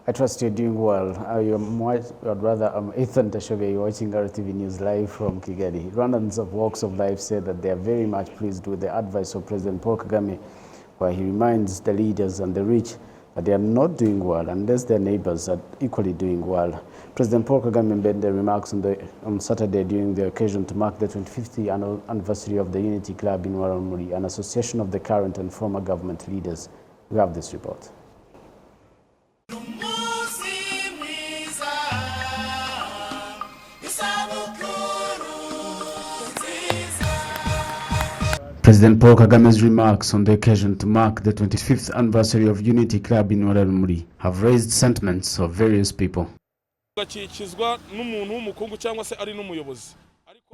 I trust you're doing well. I'm Ethan Tashobe, you're watching RTV News live from Kigali. Rwandans of walks of life say that they are very much pleased with the advice of President Paul Kagame, where he reminds the leaders and the rich that they are not doing well unless their neighbours are equally doing well. President Paul Kagame made the remarks on Saturday during the occasion to mark the 25th anniversary of the Unity Club Intwararumuri, an association of the current and former government leaders. We have this report. President Paul Kagame's remarks on the occasion to mark the 25th anniversary of Unity Club Intwararumuri have raised sentiments of various people.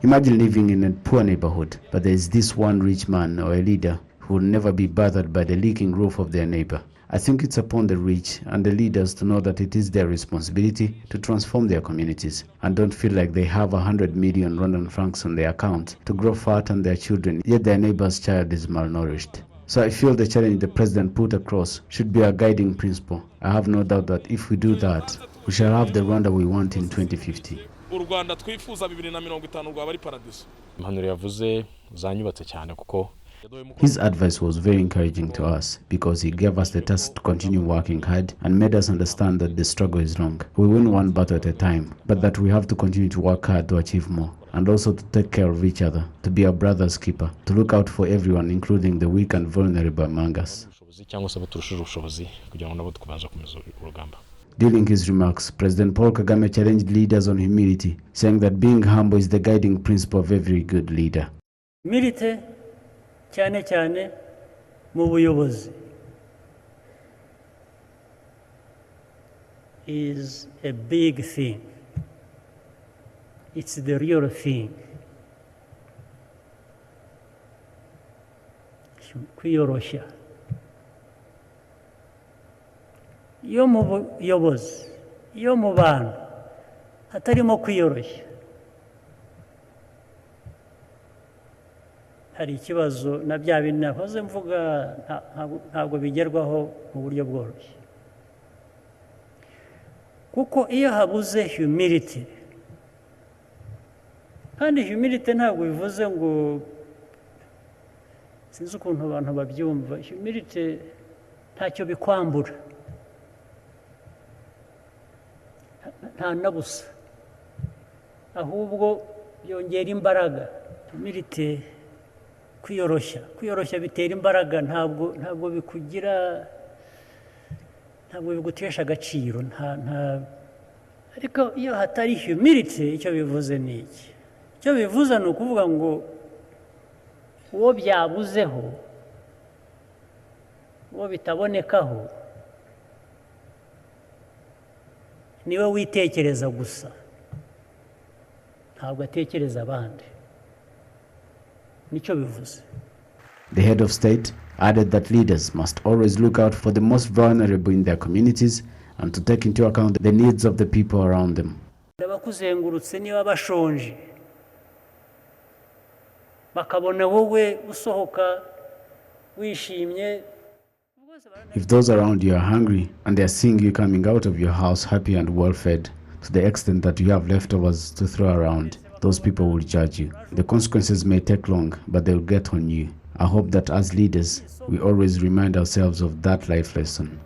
Imagine living in a poor neighborhood, but there is this one rich man or a leader who will never be bothered by the leaking roof of their neighbor. I think it's upon the rich and the leaders to know that it is their responsibility to transform their communities and don't feel like they have 100 million Rwandan francs on their account to grow fat on their children, yet their neighbor's child is malnourished. So I feel the challenge the president put across should be a guiding principle. I have no doubt that if we do that, we shall have the Rwanda we want in 2050. His advice was very encouraging to us because he gave us the task to continue working hard and made us understand that the struggle is long. We win one battle at a time, but that we have to continue to work hard to achieve more, and also to take care of each other, to be a brother's keeper, to look out for everyone, including the weak and vulnerable among us. During his remarks, President Paul Kagame challenged leaders on humility, saying that being humble is the guiding principle of every good leader. Humility cyane cyane mu buyobozi is a big thing. It's the real thing. Kwiyoroshya. Iyo mu buyobozi, iyo mu bantu hatarimo kwiyoroshya, hari ikibazo na bya bintu nahoze mvuga ntabwo bigerwaho mu buryo bworoshye. Kuko iyo habuze humility, kandi humility ntabwo bivuze ngo sinzi ukuntu abantu babyumva. Humility ntacyo bikwambura, nta na busa, ahubwo byongera imbaraga. Humility kwiyoroshya bitera imbaraga, ntabwo bigutesha agaciro. Ariko iyo hatari humility, icyo bivuze ni iki? Icyo bivuze ni ukuvuga ngo uwo byabuzeho, uwo bitabonekaho, niwe witekereza gusa, ntabwo atekereza abandi. The head of state added that leaders must always look out for the most vulnerable in their communities and to take into account the needs of the people around them. Abakuzengurutse niba bashonje bakabona wowe usohoka wishimye. If those around you are hungry and they are seeing you coming out of your house happy and well fed, to the extent that you have leftovers to throw around, those people will judge you. The consequences may take long, but they will get on you. I hope that as leaders, we always remind ourselves of that life lesson.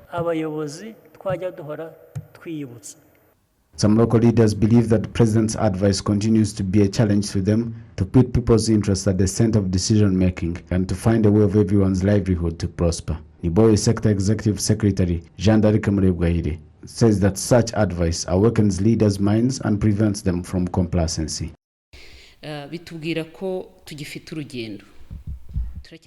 Some local leaders believe that the president's advice continues to be a challenge to them to put people's interests at the center of decision making and to find a way of everyone's livelihood to prosper. Niboye Sector Executive Secretary Rwandans says that such advice awakens leaders' minds and prevents them from complacency. It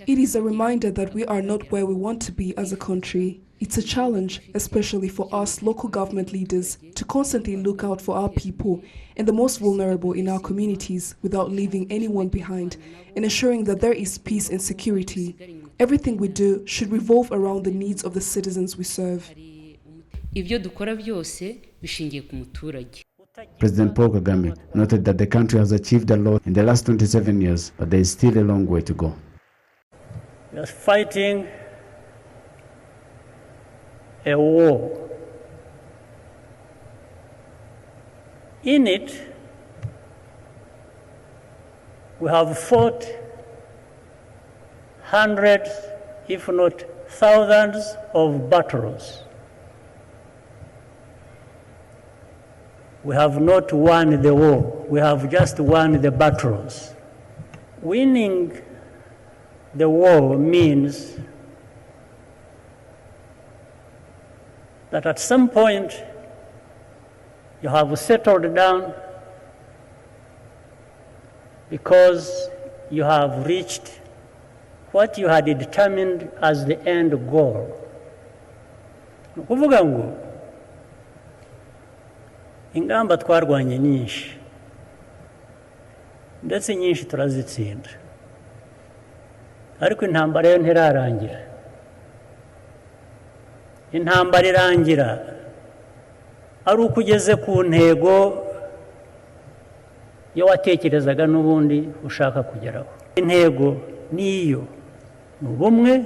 is a reminder that we are not where we want to be as a country. It's a challenge, especially for us local government leaders, to constantly look out for our people and the most vulnerable in our communities without leaving anyone behind and ensuring that there is peace and security. Everything we do should revolve around the needs of the citizens we serve. President Paul Kagame noted that the country has achieved a lot in the last 27 years, but there is still a long way to go. We are fighting a war In it, we have fought hundreds, if not thousands, of battles. We have not won the war, we have just won the battles. Winning the war means that at some point you have settled down because you have reached what you had determined as the end goal. Ni ukuvuga ngo ingamba twarwanye nyinshi ndetse nyinshi turazitsinda, ariko intambara yo ntirarangira. Intambara irangira ari uko ugeze ku ntego yo watekerezaga n'ubundi ushaka kugeraho. Intego niyo ni ubumwe,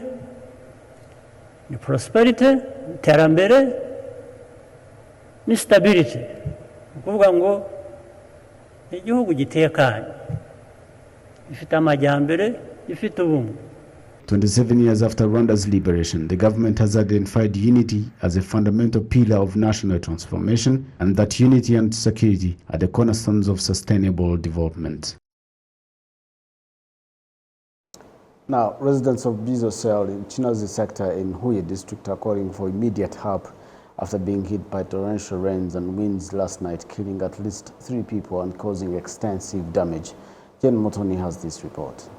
ni prosperity, ni iterambere, ni stability. Ni ukuvuga ngo ni igihugu gitekanye, gifite amajyambere, gifite ubumwe. 27 years after Rwanda's liberation, the government has identified unity as a fundamental pillar of national transformation, and that unity and security are the cornerstones of sustainable development. Now, residents of Bizo Cell in Chinazi sector in Huye district are calling for immediate help after being hit by torrential rains and winds last night, killing at least 3 people and causing extensive damage. Jen Motoni has this report.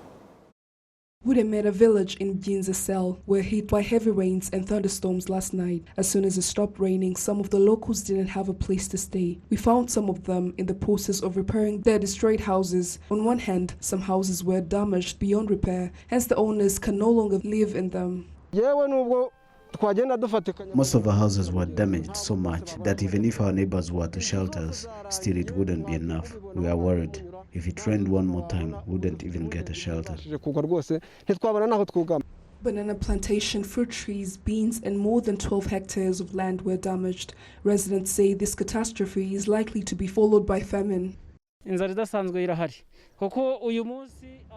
Wudemera village in Ginza Cell were hit by heavy rains and thunderstorms last night. As soon as it stopped raining, some of the locals didn't have a place to stay. We found some of them in the process of repairing their destroyed houses. On one hand, some houses were damaged beyond repair, hence the owners can no longer live in them. Most of our houses were damaged so much that even if our neighbors were to shelter us, still it wouldn't be enough. We are worried. If it rained one more time, we wouldn't even get a shelter. Banana plantation, fruit trees, beans, and more than 12 hectares of land were damaged. Residents say this catastrophe is likely to be followed by famine.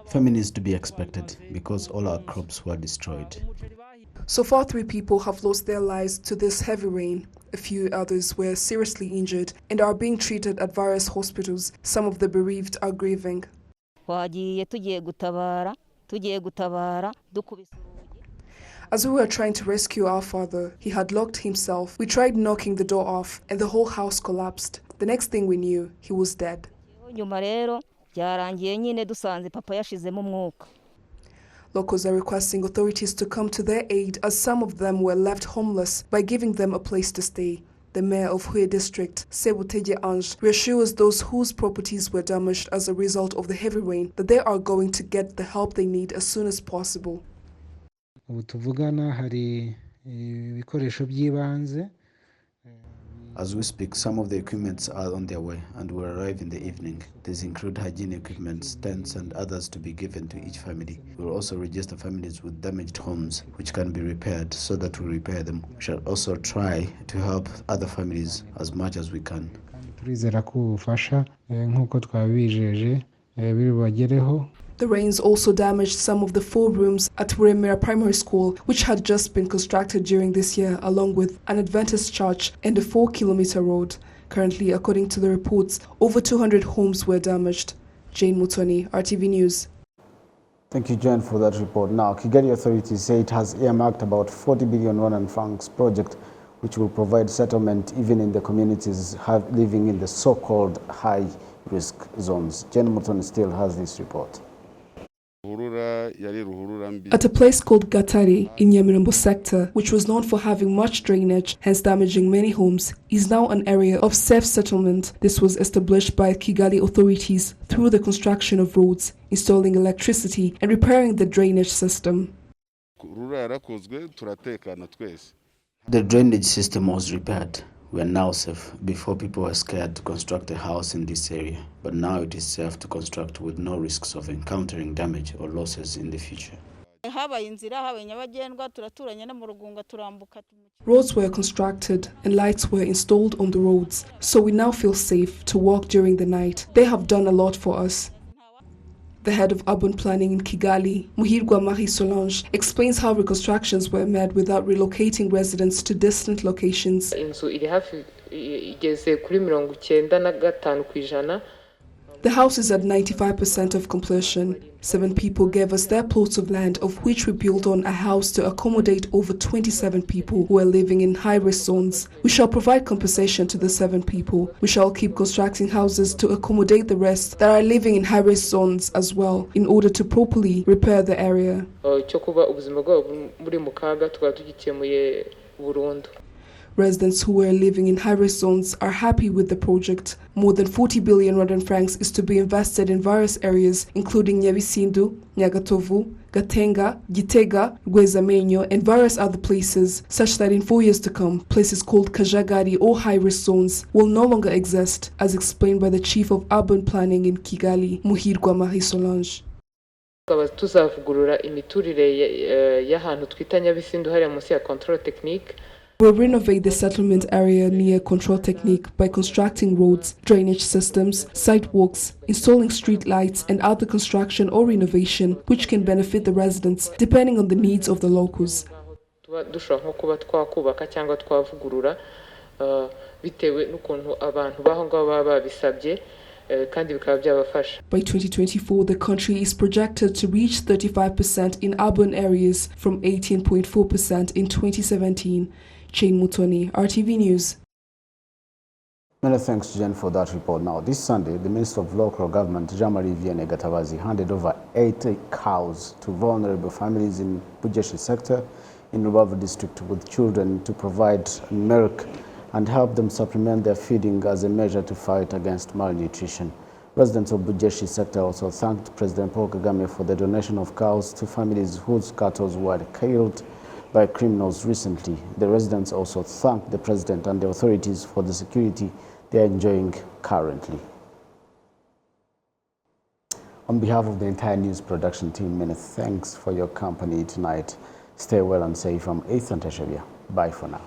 Famine is to be expected because all our crops were destroyed. So far, 3 people have lost their lives to this heavy rain. A few others were seriously injured and are being treated at various hospitals. Some of the bereaved are grieving. As we were trying to rescue our father, he had locked himself. We tried knocking the door off and the whole house collapsed. The next thing we knew, he was dead. Locals are requesting authorities to come to their aid as some of them were left homeless by giving them a place to stay. The mayor of Huye district, Sebuteje Ange, reassures those whose properties were damaged as a result of the heavy rain that they are going to get the help they need as soon as possible. As we speak, some of the equipments are on their way and will arrive in the evening. These include hygiene equipment, tents, and others to be given to each family. We will also register families with damaged homes, which can be repaired, so that we repair them. We shall also try to help other families as much as we can. The rains also damaged some of the 4 rooms at Wuremera Primary School, which had just been constructed during this year, along with an Adventist church and a 4-kilometer road. Currently, according to the reports, over 200 homes were damaged. Jane Mutoni, RTV News. Thank you, Jane, for that report. Now, Kigali authorities say it has earmarked about 40 billion Rwandan francs project, which will provide settlement even in the communities living in the so-called high-risk zones. Jane Mutoni still has this report. At a place called Gatari in Nyamirambo sector, which was known for having much drainage, hence damaging many homes, is now an area of safe settlement. This was established by Kigali authorities through the construction of roads, installing electricity, and repairing the drainage system. The drainage system was repaired. We are now safe. Before, people were scared to construct a house in this area, but now it is safe to construct with no risks of encountering damage or losses in the future. Roads were constructed and lights were installed on the roads, so we now feel safe to walk during the night. They have done a lot for us. The head of urban planning in Kigali, Muhirwa Marie Solange, explains how reconstructions were made without relocating residents to distant locations. The house is at 95% of completion. 7 people gave us their plots of land, of which we built on a house to accommodate over 27 people who are living in high-risk zones. We shall provide compensation to the 7 people. We shall keep constructing houses to accommodate the rest that are living in high-risk zones as well, in order to properly repair the area. Residents who were living in high-risk zones are happy with the project. More than 40 billion Rwandan francs is to be invested in various areas, including Nyabisindu, Nyagatovu, Gatenga, Gitega, Rwezamenyo, and various other places, such that in 4 years to come, places called Kajagari or high-risk zones will no longer exist, as explained by the Chief of Urban Planning in Kigali, Muhirwa Marie Solange. We'll renovate the settlement area near Control Technique by constructing roads, drainage systems, sidewalks, installing street lights and other construction or renovation which can benefit the residents depending on the needs of the locals. By 2024, the country is projected to reach 35% in urban areas from 18.4% in 2017. Jane Mutoni, RTV News. Many thanks, Jen, for that report. Now, this Sunday, the Minister of Local Government, Jean-Marie Vianney Gatabazi, handed over 80 cows to vulnerable families in Bujeshi sector in Rubavu district with children to provide milk and help them supplement their feeding as a measure to fight against malnutrition. Residents of Bujeshi sector also thanked President Paul Kagame for the donation of cows to families whose cattle were killed by criminals recently. The residents also thanked the president and the authorities for the security they are enjoying currently. On behalf of the entire news production team, many thanks for your company tonight. Stay well and safe. I'm Ethan Teshavia. Bye for now.